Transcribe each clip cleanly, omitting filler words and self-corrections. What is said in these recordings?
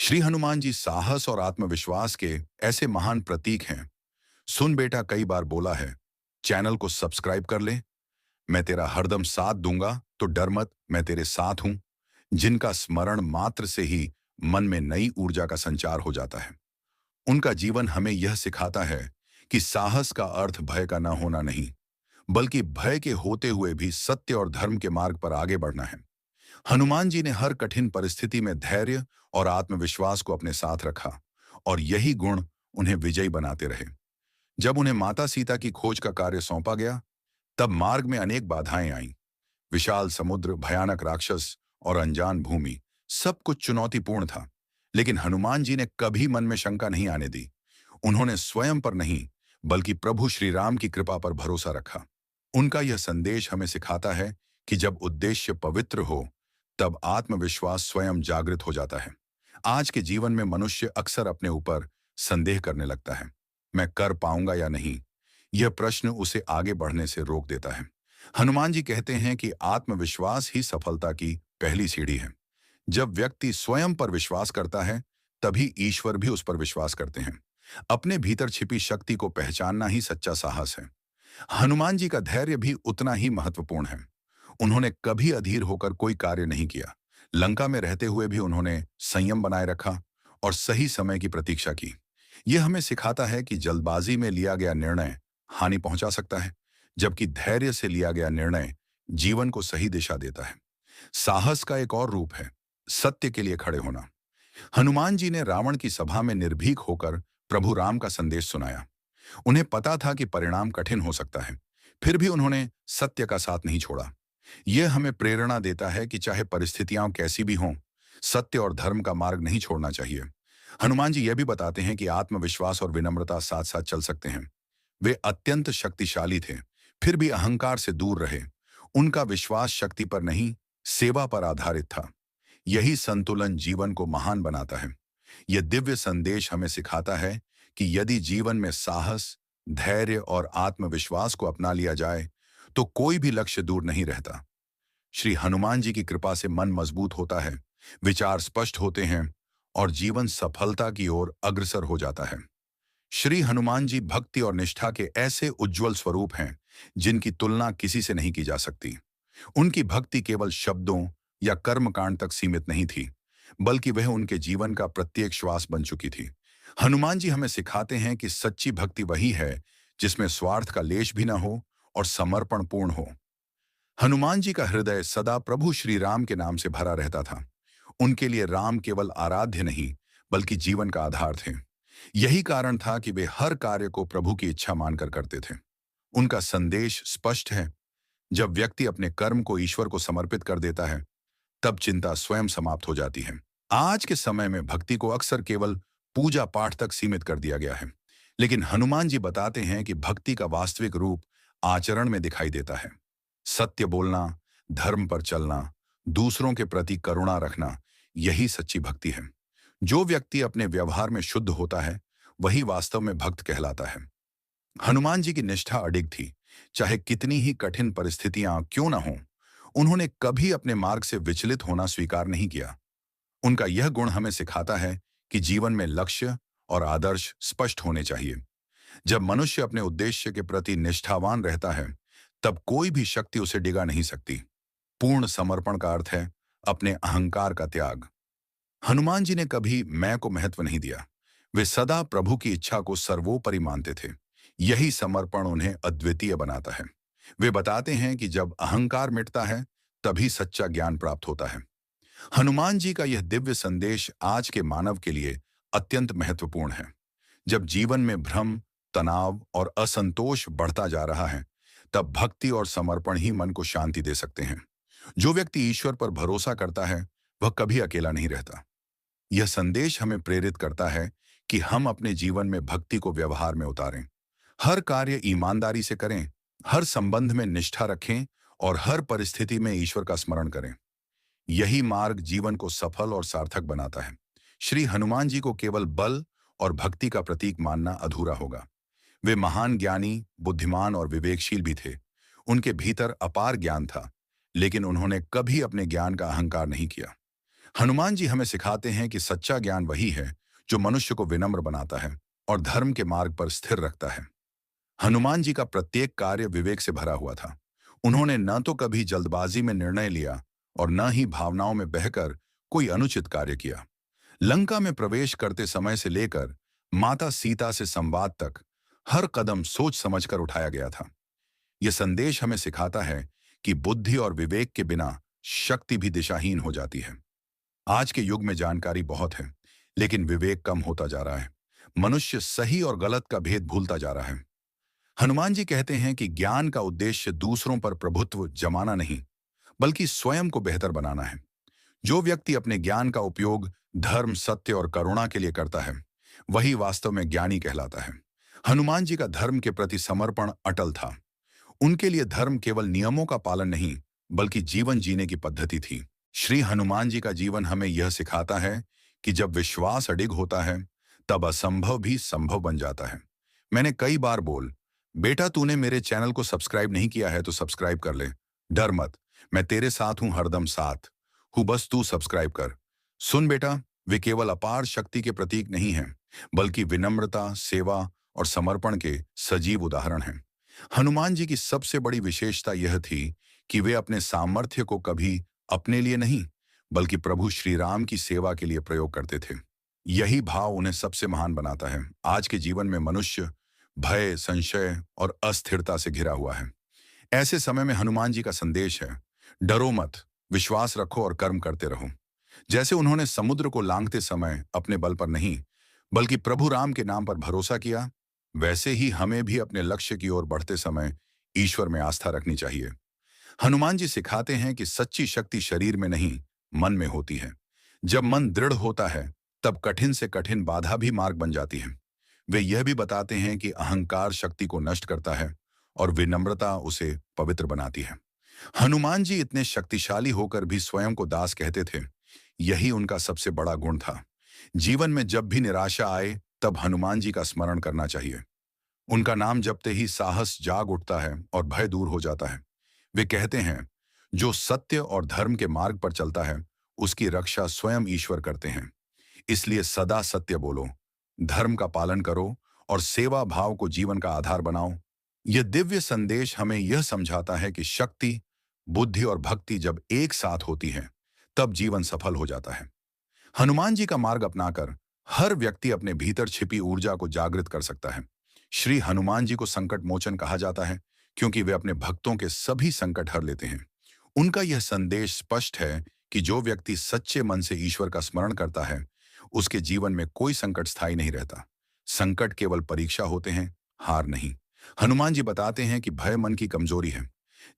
श्री हनुमान जी साहस और आत्मविश्वास के ऐसे महान प्रतीक हैं। सुन बेटा, कई बार बोला है, चैनल को सब्सक्राइब कर ले। मैं तेरा हरदम साथ दूंगा, तो डर मत, मैं तेरे साथ हूं। जिनका स्मरण मात्र से ही मन में नई ऊर्जा का संचार हो जाता है। उनका जीवन हमें यह सिखाता है कि साहस का अर्थ भय का न होना नहीं, बल्कि भय के होते हुए भी सत्य और धर्म के मार्ग पर आगे बढ़ना है। हनुमान जी ने हर कठिन परिस्थिति में धैर्य और आत्मविश्वास को अपने साथ रखा, और यही गुण उन्हें विजयी बनाते रहे। जब उन्हें माता सीता की खोज का कार्य सौंपा गया, तब मार्ग में अनेक बाधाएं आईं। विशाल समुद्र, भयानक राक्षस और अनजान भूमि, सब कुछ चुनौतीपूर्ण था। लेकिन हनुमान जी ने कभी मन में शंका नहीं आने दी। उन्होंने स्वयं पर नहीं, बल्कि प्रभु श्री राम की कृपा पर भरोसा रखा। उनका यह संदेश हमें सिखाता है कि जब उद्देश्य पवित्र हो, तब आत्मविश्वास स्वयं जागृत हो जाता है। आज के जीवन में मनुष्य अक्सर अपने ऊपर संदेह करने लगता है। मैं कर पाऊंगा या नहीं, यह प्रश्न उसे आगे बढ़ने से रोक देता है। हनुमान जी कहते हैं कि आत्मविश्वास ही सफलता की पहली सीढ़ी है। जब व्यक्ति स्वयं पर विश्वास करता है, तभी ईश्वर भी उस पर विश्वास करते हैं। अपने भीतर छिपी शक्ति को पहचानना ही सच्चा साहस है। हनुमान जी का धैर्य भी उतना ही महत्वपूर्ण है। उन्होंने कभी अधीर होकर कोई कार्य नहीं किया। लंका में रहते हुए भी उन्होंने संयम बनाए रखा और सही समय की प्रतीक्षा की। यह हमें सिखाता है कि जल्दबाजी में लिया गया निर्णय हानि पहुंचा सकता है, जबकि धैर्य से लिया गया निर्णय जीवन को सही दिशा देता है। साहस का एक और रूप है सत्य के लिए खड़े होना। हनुमान जी ने रावण की सभा में निर्भीक होकर प्रभु राम का संदेश सुनाया। उन्हें पता था कि परिणाम कठिन हो सकता है, फिर भी उन्होंने सत्य का साथ नहीं छोड़ा। यह हमें प्रेरणा देता है कि चाहे परिस्थितियां कैसी भी हों, सत्य और धर्म का मार्ग नहीं छोड़ना चाहिए। हनुमान जी यह भी बताते हैं कि आत्मविश्वास और विनम्रता साथ साथ चल सकते हैं। वे अत्यंत शक्तिशाली थे, फिर भी अहंकार से दूर रहे। उनका विश्वास शक्ति पर नहीं, सेवा पर आधारित था। यही संतुलन जीवन को महान बनाता है। यह दिव्य संदेश हमें सिखाता है कि यदि जीवन में साहस, धैर्य और आत्मविश्वास को अपना लिया जाए, तो कोई भी लक्ष्य दूर नहीं रहता। श्री हनुमान जी की कृपा से मन मजबूत होता है, विचार स्पष्ट होते हैं और जीवन सफलता की ओर अग्रसर हो जाता है। श्री हनुमान जी भक्ति और निष्ठा के ऐसे उज्जवल स्वरूप हैं, जिनकी तुलना किसी से नहीं की जा सकती। उनकी भक्ति केवल शब्दों या कर्मकांड तक सीमित नहीं थी, बल्कि वह उनके जीवन का प्रत्येक श्वास बन चुकी थी। हनुमान जी हमें सिखाते हैं कि सच्ची भक्ति वही है जिसमें स्वार्थ का लेश भी न हो और समर्पण पूर्ण हो। हनुमान जी का हृदय सदा प्रभु श्री राम के नाम से भरा रहता था। उनके लिए राम केवल आराध्य नहीं, बल्कि जीवन का आधार थे। यही कारण था कि वे हर कार्य को प्रभु की इच्छा मानकर करते थे। उनका संदेश स्पष्ट है, जब व्यक्ति अपने कर्म को ईश्वर को समर्पित कर देता है, तब चिंता स्वयं समाप्त हो जाती है। आज के समय में भक्ति को अक्सर केवल पूजा पाठ तक सीमित कर दिया गया है, लेकिन हनुमान जी बताते हैं कि भक्ति का वास्तविक रूप आचरण में दिखाई देता है। सत्य बोलना, धर्म पर चलना, दूसरों के प्रति करुणा रखना, यही सच्ची भक्ति है। जो व्यक्ति अपने व्यवहार में शुद्ध होता है, वही वास्तव में भक्त कहलाता है। हनुमान जी की निष्ठा अडिग थी। चाहे कितनी ही कठिन परिस्थितियां क्यों न हों, उन्होंने कभी अपने मार्ग से विचलित होना स्वीकार नहीं किया। उनका यह गुण हमें सिखाता है कि जीवन में लक्ष्य और आदर्श स्पष्ट होने चाहिए। जब मनुष्य अपने उद्देश्य के प्रति निष्ठावान रहता है, तब कोई भी शक्ति उसे डिगा नहीं सकती। पूर्ण समर्पण का अर्थ है अपने अहंकार का त्याग। हनुमान जी ने कभी मैं को महत्व नहीं दिया। वे सदा प्रभु की इच्छा को सर्वोपरि मानते थे। यही समर्पण उन्हें अद्वितीय बनाता है। वे बताते हैं कि जब अहंकार मिटता है, तभी सच्चा ज्ञान प्राप्त होता है। हनुमान जी का यह दिव्य संदेश आज के मानव के लिए अत्यंत महत्वपूर्ण है। जब जीवन में भ्रम, तनाव और असंतोष बढ़ता जा रहा है, तब भक्ति और समर्पण ही मन को शांति दे सकते हैं। जो व्यक्ति ईश्वर पर भरोसा करता है, वह कभी अकेला नहीं रहता। यह संदेश हमें प्रेरित करता है कि हम अपने जीवन में भक्ति को व्यवहार में उतारें। हर कार्य ईमानदारी से करें, हर संबंध में निष्ठा रखें और हर परिस्थिति में ईश्वर का स्मरण करें। यही मार्ग जीवन को सफल और सार्थक बनाता है। श्री हनुमान जी को केवल बल और भक्ति का प्रतीक मानना अधूरा होगा। वे महान ज्ञानी, बुद्धिमान और विवेकशील भी थे। उनके भीतर अपार ज्ञान था, लेकिन उन्होंने कभी अपने ज्ञान का अहंकार नहीं किया। हनुमान जी हमें सिखाते हैं कि सच्चा ज्ञान वही है जो मनुष्य को विनम्र बनाता है और धर्म के मार्ग पर स्थिर रखता है। हनुमान जी का प्रत्येक कार्य विवेक से भरा हुआ था। उन्होंने न तो कभी जल्दबाजी में निर्णय लिया और न ही भावनाओं में बहकर कोई अनुचित कार्य किया। लंका में प्रवेश करते समय से लेकर माता सीता से संवाद तक हर कदम सोच समझकर उठाया गया था। यह संदेश हमें सिखाता है कि बुद्धि और विवेक के बिना शक्ति भी दिशाहीन हो जाती है। आज के युग में जानकारी बहुत है, लेकिन विवेक कम होता जा रहा है। मनुष्य सही और गलत का भेद भूलता जा रहा है। हनुमान जी कहते हैं कि ज्ञान का उद्देश्य दूसरों पर प्रभुत्व जमाना नहीं, बल्कि स्वयं को बेहतर बनाना है। जो व्यक्ति अपने ज्ञान का उपयोग धर्म, सत्य और करुणा के लिए करता है, वही वास्तव में ज्ञानी कहलाता है। हनुमान जी का धर्म के प्रति समर्पण अटल था। उनके लिए धर्म केवल नियमों का पालन नहीं, बल्कि जीवन जीने की पद्धति थी। श्री हनुमान जी का जीवन हमें यह सिखाता है कि जब विश्वास अडिग होता है, तब असंभव भी संभव बन जाता है। मैंने कई बार बेटा तूने मेरे चैनल को सब्सक्राइब नहीं किया है तो सब्सक्राइब कर ले। डर मत, मैं तेरे साथ हूं, हरदम साथ हूं, बस तू सब्सक्राइब कर। सुन बेटा, वे केवल अपार शक्ति के प्रतीक नहीं हैं, बल्कि विनम्रता, सेवा और समर्पण के सजीव उदाहरण हैं। हनुमान जी की सबसे बड़ी विशेषता यह थी कि वे अपने सामर्थ्य को कभी अपने लिए नहीं, बल्कि प्रभु श्री राम की सेवा के लिए प्रयोग करते थे। यही भाव उन्हें सबसे महान बनाता है। आज के जीवन में मनुष्य भय, संशय और अस्थिरता से घिरा हुआ है। ऐसे समय में हनुमान जी का संदेश है, डरो मत, विश्वास रखो और कर्म करते रहो। जैसे उन्होंने समुद्र को लांघते समय अपने बल पर नहीं, बल्कि प्रभु राम के नाम पर भरोसा किया, वैसे ही हमें भी अपने लक्ष्य की ओर बढ़ते समय ईश्वर में आस्था रखनी चाहिए। हनुमान जी सिखाते हैं कि सच्ची शक्ति शरीर में नहीं, मन में होती है। जब मन दृढ़ होता है, तब कठिन से कठिन बाधा भी मार्ग बन जाती है। वे यह भी बताते हैं कि अहंकार शक्ति को नष्ट करता है और विनम्रता उसे पवित्र बनाती है। हनुमान जी इतने शक्तिशाली होकर भी स्वयं को दास कहते थे। यही उनका सबसे बड़ा गुण था। जीवन में जब भी निराशा आए, तब हनुमान जी का स्मरण करना चाहिए। उनका नाम जपते ही साहस जाग उठता है और भय दूर हो जाता है। वे कहते हैं, जो सत्य और धर्म के मार्ग पर चलता है, उसकी रक्षा स्वयं ईश्वर करते हैं। इसलिए सदा सत्य बोलो, धर्म का पालन करो और सेवा भाव को जीवन का आधार बनाओ। यह दिव्य संदेश हमें यह समझाता है कि शक्ति, बुद्धि और भक्ति जब एक साथ होती है, तब जीवन सफल हो जाता है। हनुमान जी का मार्ग अपनाकर हर व्यक्ति अपने भीतर छिपी ऊर्जा को जागृत कर सकता है। श्री हनुमान जी को संकट मोचन कहा जाता है, क्योंकि वे अपने भक्तों के सभी संकट हर लेते हैं। उनका यह संदेश स्पष्ट है कि जो व्यक्ति सच्चे मन से ईश्वर का स्मरण करता है, उसके जीवन में कोई संकट स्थायी नहीं रहता। संकट केवल परीक्षा होते हैं, हार नहीं। हनुमान जी बताते हैं कि भय मन की कमजोरी है।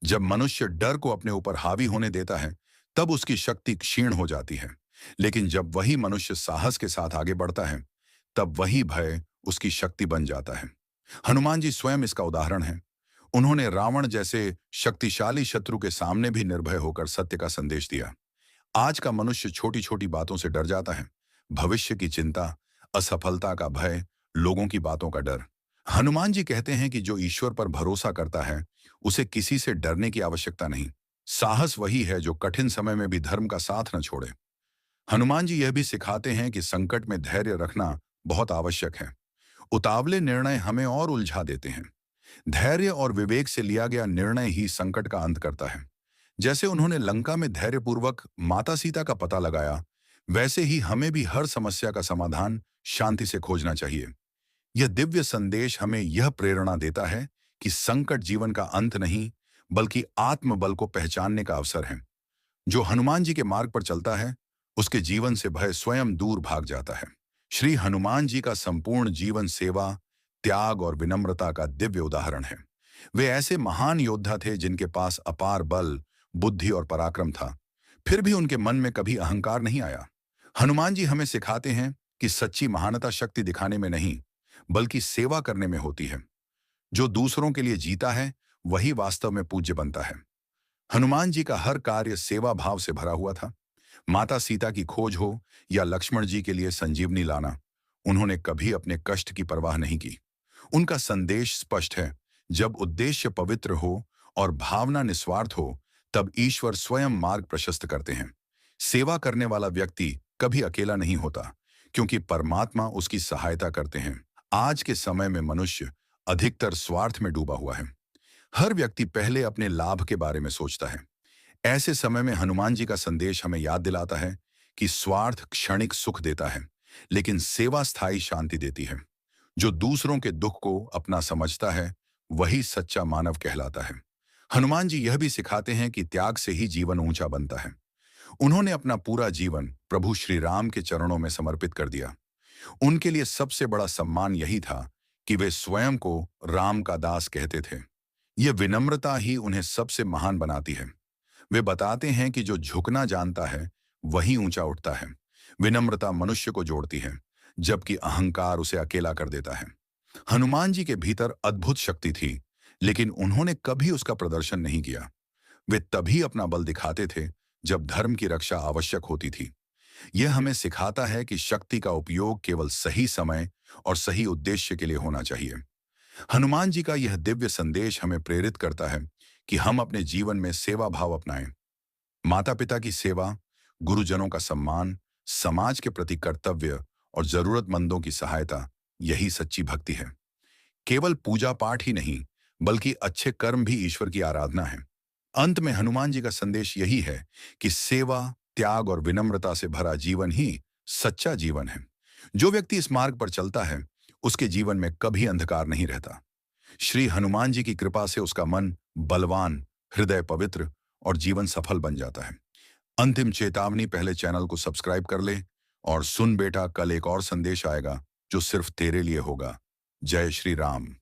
जब मनुष्य डर को अपने ऊपर हावी होने देता है, तब उसकी शक्ति क्षीण हो जाती है। लेकिन जब वही मनुष्य साहस के साथ आगे बढ़ता है, तब वही भय उसकी शक्ति बन जाता है। हनुमान जी स्वयं इसका उदाहरण है। उन्होंने रावण जैसे शक्तिशाली शत्रु के सामने भी निर्भय होकर सत्य का संदेश दिया। आज का मनुष्य छोटी छोटी बातों से डर जाता है। भविष्य की चिंता, असफलता का भय, लोगों की बातों का डर। हनुमान जी कहते हैं कि जो ईश्वर पर भरोसा करता है, उसे किसी से डरने की आवश्यकता नहीं। साहस वही है जो कठिन समय में भी धर्म का साथ न छोड़े। हनुमान जी यह भी सिखाते हैं कि संकट में धैर्य रखना बहुत आवश्यक है। उतावले निर्णय हमें और उलझा देते हैं। धैर्य और विवेक से लिया गया निर्णय ही संकट का अंत करता है। जैसे उन्होंने लंका में धैर्यपूर्वक माता सीता का पता लगाया, वैसे ही हमें भी हर समस्या का समाधान शांति से खोजना चाहिए। यह दिव्य संदेश हमें यह प्रेरणा देता है कि संकट जीवन का अंत नहीं, बल्कि आत्मबल को पहचानने का अवसर है। जो हनुमान जी के मार्ग पर चलता है, उसके जीवन से भय स्वयं दूर भाग जाता है। श्री हनुमान जी का संपूर्ण जीवन सेवा, त्याग और विनम्रता का दिव्य उदाहरण है। वे ऐसे महान योद्धा थे जिनके पास अपार बल, बुद्धि और पराक्रम था। फिर भी उनके मन में कभी अहंकार नहीं आया। हनुमान जी हमें सिखाते हैं कि सच्ची महानता शक्ति दिखाने में नहीं, बल्कि सेवा करने में होती है। जो दूसरों के लिए जीता है, वही वास्तव में पूज्य बनता है। हनुमान जी का हर कार्य सेवा भाव से भरा हुआ था। माता सीता की खोज हो या लक्ष्मण जी के लिए संजीवनी लाना, उन्होंने कभी अपने कष्ट की परवाह नहीं की। उनका संदेश स्पष्ट है, जब उद्देश्य पवित्र हो और भावना निस्वार्थ हो, तब ईश्वर स्वयं मार्ग प्रशस्त करते हैं। सेवा करने वाला व्यक्ति कभी अकेला नहीं होता, क्योंकि परमात्मा उसकी सहायता करते हैं। आज के समय में मनुष्य अधिकतर स्वार्थ में डूबा हुआ है। हर व्यक्ति पहले अपने लाभ के बारे में सोचता है। ऐसे समय में हनुमान जी का संदेश हमें याद दिलाता है कि स्वार्थ क्षणिक सुख देता है, लेकिन सेवा स्थायी शांति देती है। जो दूसरों के दुख को अपना समझता है, वही सच्चा मानव कहलाता है। हनुमान जी यह भी सिखाते हैं कि त्याग से ही जीवन ऊंचा बनता है। उन्होंने अपना पूरा जीवन प्रभु श्री राम के चरणों में समर्पित कर दिया। उनके लिए सबसे बड़ा सम्मान यही था कि वे स्वयं को राम का दास कहते थे। यह विनम्रता ही उन्हें सबसे महान बनाती है। वे बताते हैं कि जो झुकना जानता है वही ऊंचा उठता है। विनम्रता मनुष्य को जोड़ती है, जबकि अहंकार उसे अकेला कर देता है। हनुमान जी के भीतर अद्भुत शक्ति थी, लेकिन उन्होंने कभी उसका प्रदर्शन नहीं किया। वे तभी अपना बल दिखाते थे जब धर्म की रक्षा आवश्यक होती थी। यह हमें सिखाता है कि शक्ति का उपयोग केवल सही समय और सही उद्देश्य के लिए होना चाहिए। हनुमान जी का यह दिव्य संदेश हमें प्रेरित करता है कि हम अपने जीवन में सेवा भाव अपनाएं। माता पिता की सेवा, गुरुजनों का सम्मान, समाज के प्रति कर्तव्य और जरूरतमंदों की सहायता, यही सच्ची भक्ति है। केवल पूजा पाठ ही नहीं, बल्कि अच्छे कर्म भी ईश्वर की आराधना है। अंत में हनुमान जी का संदेश यही है कि सेवा, त्याग और विनम्रता से भरा जीवन ही सच्चा जीवन है। जो व्यक्ति इस मार्ग पर चलता है, उसके जीवन में कभी अंधकार नहीं रहता। श्री हनुमान जी की कृपा से उसका मन बलवान, हृदय पवित्र और जीवन सफल बन जाता है। अंतिम चेतावनी, पहले चैनल को सब्सक्राइब कर ले और सुन बेटा, कल एक और संदेश आएगा जो सिर्फ तेरे लिए होगा। जय श्री राम।